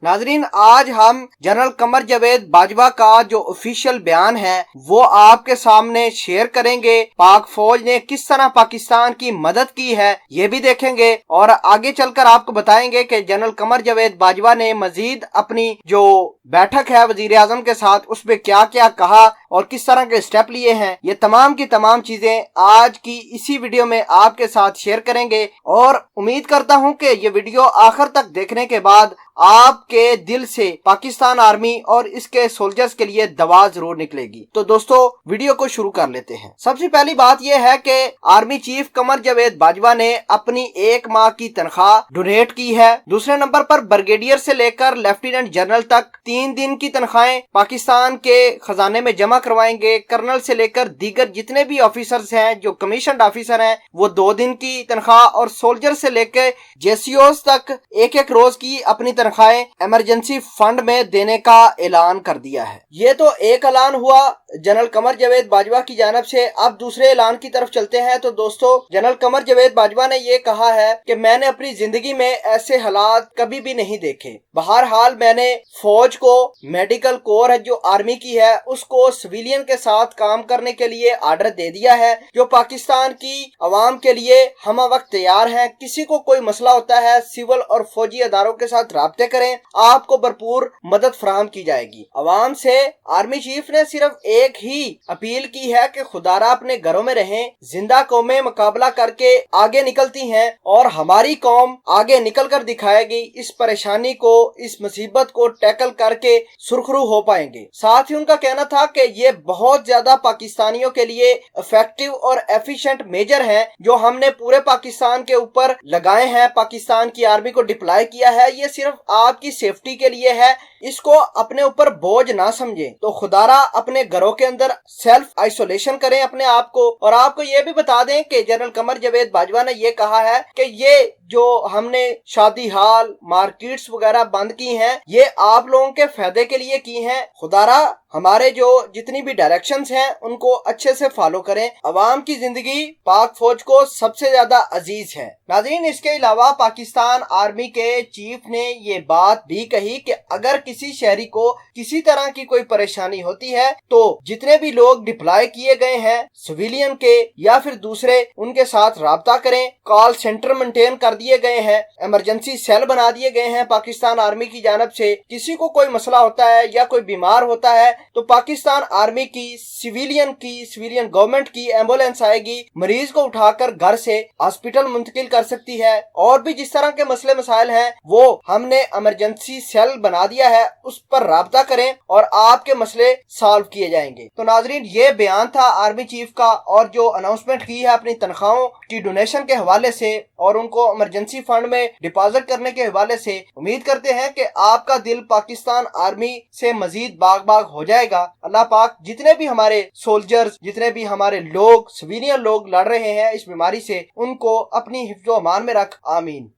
नाजरीन, आज हम जनरल कमर जावेद बाजवा का जो ऑफिशियल बयान है वो आपके सामने शेयर करेंगे। पाक फौज ने किस तरह पाकिस्तान की मदद की है ये भी देखेंगे और आगे चलकर आपको बताएंगे कि जनरल कमर जावेद बाजवा ने मजीद अपनी जो बैठक है वजीर आजम के साथ उसमें क्या क्या कहा और किस तरह के स्टेप लिए हैं। ये तमाम की तमाम चीजें आज की इसी वीडियो में आपके साथ शेयर करेंगे और उम्मीद करता हूं कि ये वीडियो आखिर तक देखने के बाद आपके दिल से पाकिस्तान आर्मी और इसके सोल्जर्स के लिए दवा जरूर निकलेगी। तो दोस्तों, वीडियो को शुरू कर लेते हैं। सबसे पहली बात यह है कि आर्मी चीफ कमर जावेद बाजवा ने अपनी 1 माह की तनख्वाह डोनेट की है। दूसरे नंबर पर ब्रिगेडियर से लेकर लेफ्टिनेंट जनरल तक 3 दिन की तनख्वाहें पाकिस्तान के खजाने में जमा करवाएंगे। कर्नल से लेकर दीगर जितने भी ऑफिसर्स हैं, जो कमीशन्ड ऑफिसर हैं, वो 2 दिन की तनख्वाह और सोल्जर से लेकर जेसीओस तक 1-1 रोज की अपनी तनख्वाहें इमरजेंसी फंड में देने का ऐलान कर दिया है। ये तो एक ऐलान हुआ जनरल कमर जावेद बाजवा की जानिब से। अब दूसरे ऐलान की तरफ चलते हैं। तो दोस्तों, जनरल कमर जावेद बाजवा ने ये कहा है कि मैंने अपनी जिंदगी में ऐसे हालात कभी भी नहीं देखे। बहरहाल मैंने फौज को, मेडिकल कोर है जो आर्मी की है, उसको सिविलियन के साथ काम करने के लिए आर्डर दे दिया है, जो पाकिस्तान की अवाम के लिए हम वक्त तैयार हैं। किसी को कोई मसला होता है, सिविल और फौजी अदारों के साथ राब्ते करें, आपको भरपूर मदद फराहम की जाएगी। अवाम से आर्मी चीफ ने सिर्फ एक ही अपील की है कि खुदारा अपने घरों में रहें। जिंदा कौमें मुकाबला करके आगे निकलती हैं और हमारी कौम आगे निकल कर दिखाएगी। इस परेशानी को, इस मुसीबत को टैकल करके सुरखरू हो पाएंगे। साथ ही उनका कहना था कि ये बहुत ज्यादा पाकिस्तानियों के लिए इफेक्टिव और एफिशिएंट मेजर हैं जो हमने पूरे पाकिस्तान के ऊपर लगाए हैं, पाकिस्तान की आर्मी को डिप्लॉय किया है। ये सिर्फ आपकी सेफ्टी के लिए है, इसको अपने ऊपर बोझ ना समझें। तो खुदारा अपने घरों के अंदर सेल्फ आइसोलेशन करें अपने आप को। और आपको ये भी बता दें कि जनरल कमर जावेद बाजवा ने ये कहा है कि ये जो हमने शादी हाल, मार्केट्स वगैरह बंद की हैं, ये आप लोगों के फायदे के लिए की हैं। खुदारा हमारे जो जितनी भी डायरेक्शंस हैं उनको अच्छे से फॉलो करें। अवाम की जिंदगी पाक फौज को सबसे ज्यादा अजीज है। नाज़रीन, इसके अलावा पाकिस्तान आर्मी के चीफ ने ये बात भी कही कि अगर किसी शहरी को किसी तरह की कोई परेशानी होती है तो जितने भी लोग डिप्लॉय किए गए हैं, सिविलियन के या फिर दूसरे, उनके साथ राब्ता करें। कॉल सेंटर मेंटेन कर दिए गए हैं, इमरजेंसी सेल बना दिए गए हैं पाकिस्तान आर्मी की जानिब से। किसी को कोई मसला होता है या कोई बीमार होता है तो पाकिस्तान आर्मी की सिविलियन गवर्नमेंट की एम्बुलेंस आएगी, मरीज को उठाकर घर से हॉस्पिटल मुंतकिल कर सकती है। और भी जिस तरह के मसले मसाइल हैं वो हमने इमरजेंसी सेल बना दिया है, उस पर राब्ता करें और आपके मसले सॉल्व किए जाएंगे। तो नाजरीन, ये बयान था आर्मी चीफ का और जो अनाउंसमेंट की है अपनी तनख्वाहों की डोनेशन के हवाले से और उनको इमरजेंसी फंड में डिपॉजिट करने के हवाले से। उम्मीद करते हैं कि आपका दिल पाकिस्तान आर्मी से मजीद बाग बाग हो जाएगा। अल्लाह पाक जितने भी हमारे सोल्जर्स, जितने भी हमारे लोग, सिविलियन लोग लड़ रहे हैं इस बीमारी से, उनको अपनी हिफ्ज़ो अमान में रख। आमीन।